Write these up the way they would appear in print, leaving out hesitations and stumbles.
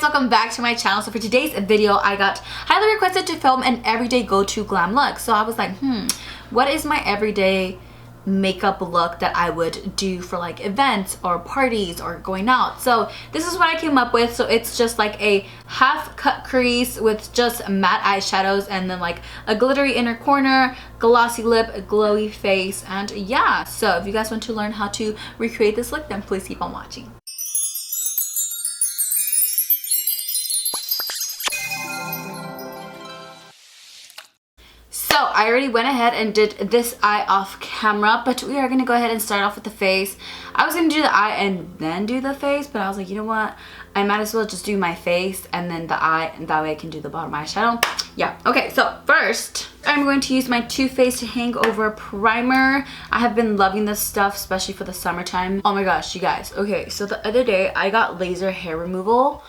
welcome back to my channel. So for today's video, I got highly requested to film an everyday go-to glam look. So I was like, what is my everyday makeup look that I would do for like events or parties or going out? So this is what I came up with. So it's just like a half cut crease with just matte eyeshadows and then like a glittery inner corner, glossy lip, a glowy face, and yeah. So if you guys want to learn how to recreate this look, then please keep on watching. So I already went ahead and did this eye off camera, but we are going to go ahead and start off with the face. I was going to do the eye and then do the face, but I was like, you know what? I might as well just do my face and then the eye, and that way I can do the bottom eyeshadow. Yeah, okay, so first I'm going to use my Too Faced Hangover Primer. I have been loving this stuff, especially for the summertime. Oh my gosh, you guys. Okay, so the other day I got laser hair removal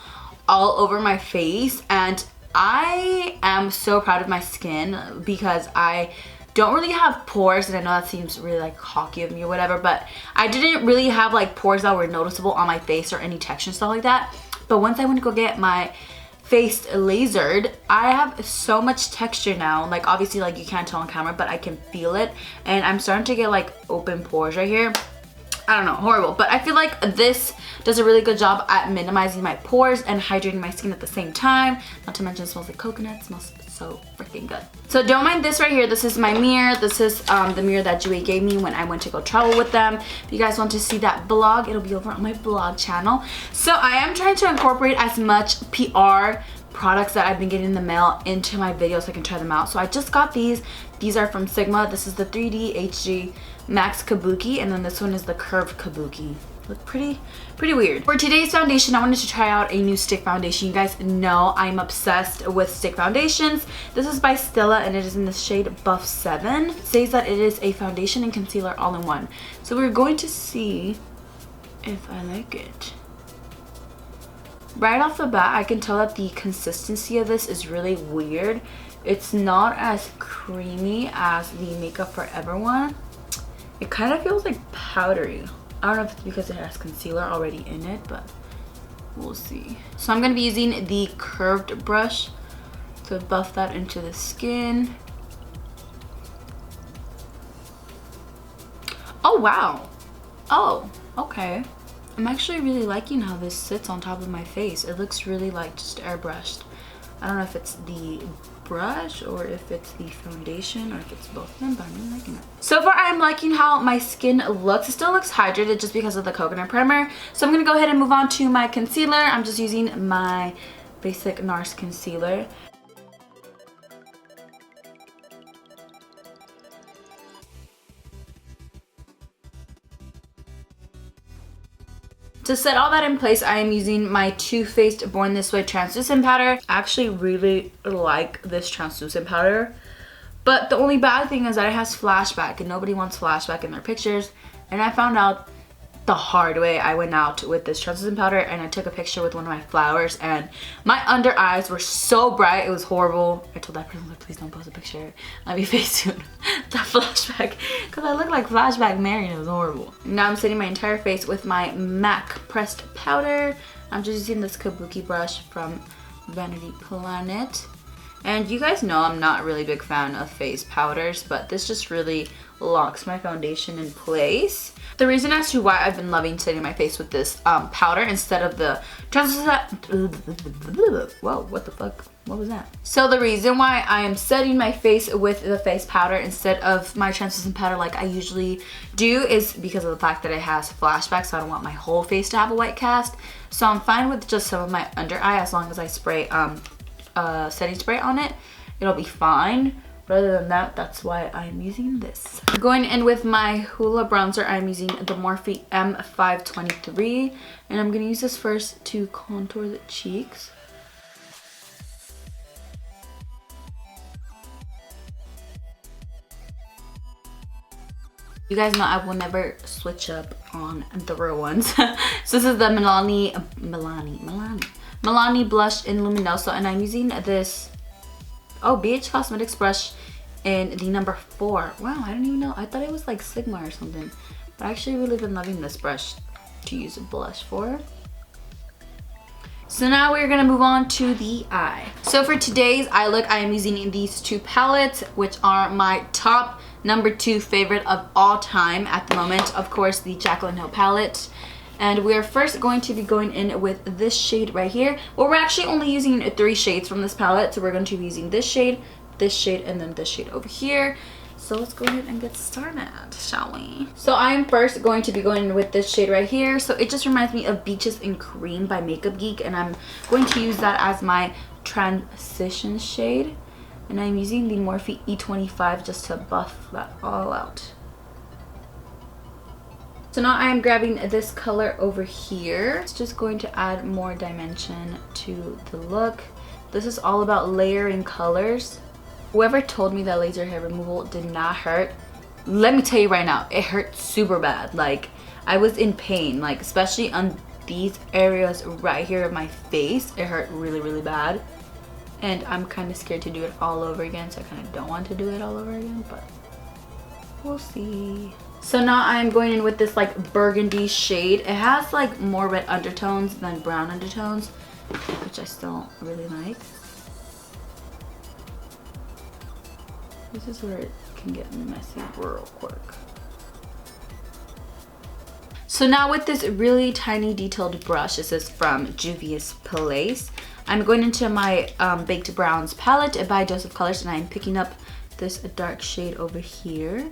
all over my face, and I am so proud of my skin because I don't really have pores, and I know that seems really like cocky of me or whatever, but I didn't really have like pores that were noticeable on my face or any texture and stuff like that. But once I went to go get my face lasered, I have so much texture now. Like obviously like you can't tell on camera, but I can feel it, and I'm starting to get like open pores right here. I don't know, horrible. But I feel like this does a really good job at minimizing my pores and hydrating my skin at the same time. Not to mention it smells like coconut. It smells so freaking good. So don't mind this right here. This is my mirror. This is the mirror that Joey gave me when I went to go travel with them. If you guys want to see that vlog, it'll be over on my vlog channel. So I am trying to incorporate as much PR products that I've been getting in the mail into my videos so I can try them out. So I just got these. These are from Sigma. This is the 3D HG Max Kabuki, and then this one is the curved Kabuki. Look pretty weird. For today's foundation, I wanted to try out a new stick foundation. You guys know I'm obsessed with stick foundations. This is by Stella, and it is in the shade Buff 7. It says that it is a foundation and concealer all in one. So we're going to see if I like it. Right off the bat, I can tell that the consistency of this is really weird. It's not as creamy as the Makeup Forever one. It kind of feels like powdery. I don't know if it's because it has concealer already in it, but we'll see. So I'm going to be using the curved brush to buff that into the skin. Oh, wow. Oh, okay. I'm actually really liking how this sits on top of my face. It looks really like just airbrushed. I don't know if it's the brush or if it's the foundation or if it's both of them, but I'm really liking it. So far I'm liking how my skin looks. It still looks hydrated just because of the coconut primer. So I'm going to go ahead and move on to my concealer. I'm just using my basic NARS Concealer. To set all that in place, I am using my Too Faced Born This Way translucent powder. I actually really like this translucent powder, but the only bad thing is that it has flashback, and nobody wants flashback in their pictures. And I found out the hard way. I went out with this translucent powder and I took a picture with one of my flowers, and my under eyes were so bright, it was horrible. I told that person, like, please don't post a picture, let me face it. That flashback, because I look like Flashback Mary, and it was horrible. Now I'm setting my entire face with my MAC pressed powder. I'm just using this Kabuki brush from Vanity Planet. And you guys know I'm not really a big fan of face powders, but this just really locks my foundation in place. The reason as to why I've been loving setting my face with this powder instead of the translucent... Whoa, what the fuck? What was that? So the reason why I am setting my face with the face powder instead of my translucent powder like I usually do is because of the fact that it has flashback, so I don't want my whole face to have a white cast. So I'm fine with just some of my under eye as long as I spray setting spray on it. It'll be fine. But other than that, that's why I'm using this. Going in with my Hoola Bronzer, I'm using the Morphe M523. And I'm going to use this first to contour the cheeks. You guys know I will never switch up on the real ones. So this is the Milani Blush in Luminoso, and I'm using this BH Cosmetics brush in the number 4. Wow, I don't even know. I thought it was like Sigma or something. But I actually really been loving this brush to use a blush for. So now we're gonna move on to the eye. So for today's eye look, I am using these two palettes, which are my top #2 favorite of all time at the moment. Of course, the Jaclyn Hill palette. And we're first going to be going in with this shade right here. Well, we're actually only using 3 shades from this palette. So we're going to be using this shade, and then this shade over here. So let's go ahead and get started, shall we? So I'm first going to be going in with this shade right here. So it just reminds me of Beaches and Cream by Makeup Geek. And I'm going to use that as my transition shade. And I'm using the Morphe E25 just to buff that all out. So now I am grabbing this color over here. It's just going to add more dimension to the look. This is all about layering colors. Whoever told me that laser hair removal did not hurt, let me tell you right now, it hurt super bad. Like, I was in pain, like especially on these areas right here of my face. It hurt really, really bad. And I'm kind of scared to do it all over again, so I kind of don't want to do it all over again, but we'll see. So now I'm going in with this like burgundy shade. It has like more red undertones than brown undertones, which I still really like. This is where it can get messy real quick. So now with this really tiny detailed brush, this is from Juvia's Place. I'm going into my Baked Browns palette by Joseph Colors, and I'm picking up this dark shade over here.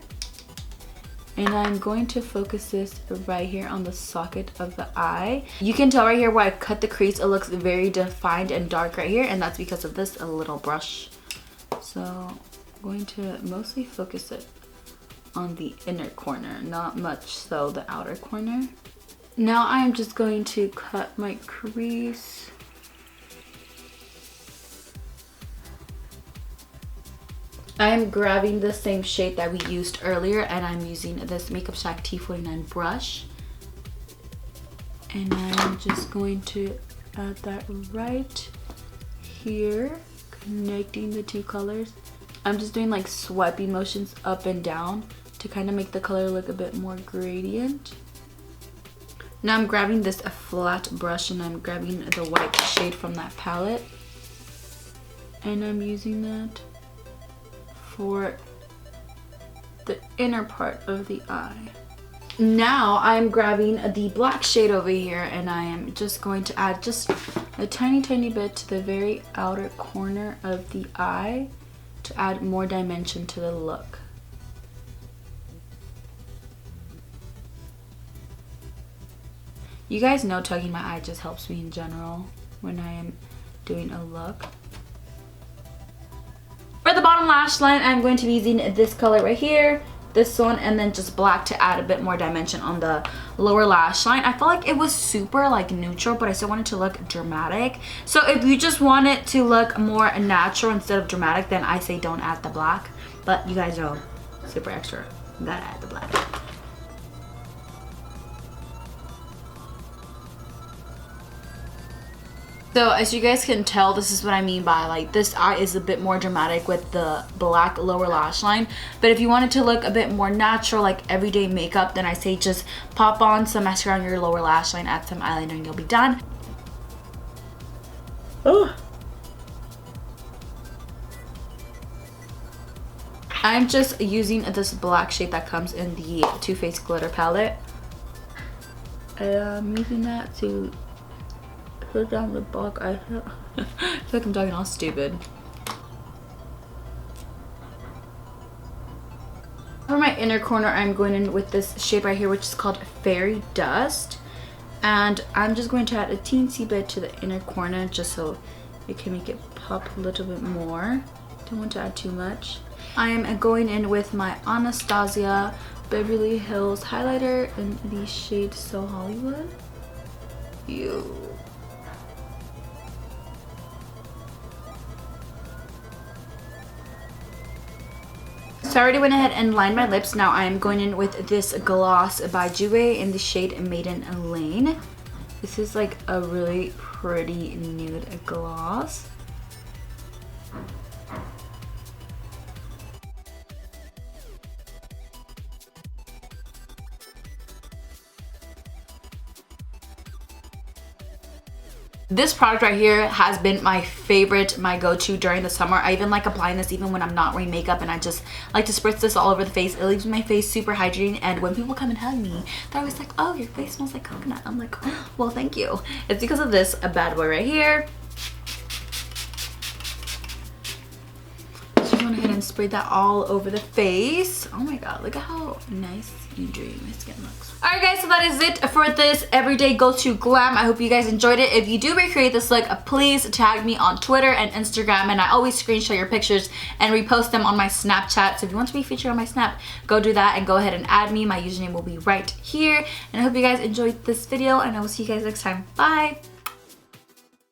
And I'm going to focus this right here on the socket of the eye. You can tell right here where I cut the crease, it looks very defined and dark right here, and that's because of this little brush. So I'm going to mostly focus it on the inner corner, not much so the outer corner. Now I'm just going to cut my crease. I am grabbing the same shade that we used earlier, and I'm using this Makeup Shack T49 brush. And I'm just going to add that right here, connecting the two colors. I'm just doing like swiping motions up and down to kind of make the color look a bit more gradient. Now I'm grabbing this flat brush, and I'm grabbing the white shade from that palette. And I'm using that for the inner part of the eye. Now I'm grabbing the black shade over here, and I am just going to add just a tiny bit to the very outer corner of the eye to add more dimension to the look. You guys know tugging my eye just helps me in general when I am doing a look. For the bottom lash line, I'm going to be using this color right here, this one, and then just black to add a bit more dimension on the lower lash line. I felt like it was super like neutral, but I still wanted to look dramatic. So if you just want it to look more natural instead of dramatic, then I say don't add the black. But you guys know, super extra, gotta add the black. So as you guys can tell, this is what I mean by like this eye is a bit more dramatic with the black lower lash line. But if you want it to look a bit more natural, like everyday makeup, then I say just pop on some mascara on your lower lash line, add some eyeliner, and you'll be done. Oh. I'm just using this black shade that comes in the TooFaced glitter palette. I'm using that to put down the black eye. I feel like I'm talking all stupid. For my inner corner, I'm going in with this shade right here, which is called Fairy Dust. And I'm just going to add a teensy bit to the inner corner just so it can make it pop a little bit more. Don't want to add too much. I am going in with my Anastasia Beverly Hills highlighter in the shade So Hollywood. Ew. So I already went ahead and lined my lips. Now I'm going in with this gloss by Jouer in the shade Maiden Lane. This is like a really pretty nude gloss. This product right here has been my favorite, my go-to during the summer. I even like applying this even when I'm not wearing makeup, and I just like to spritz this all over the face. It leaves my face super hydrating, and when people come and hug me, they're always like, oh, your face smells like coconut. I'm like, oh, well, thank you. It's because of this, a bad boy right here. Just went ahead and sprayed that all over the face. Oh my god, look at how nice and dewy my skin looks. Alright guys, so that is it for this everyday go-to glam. I hope you guys enjoyed it. If you do recreate this look, please tag me on Twitter and Instagram, and I always screenshot your pictures and repost them on my Snapchat. So if you want to be featured on my Snap, go do that and go ahead and add me. My username will be right here. And I hope you guys enjoyed this video, and I will see you guys next time. Bye!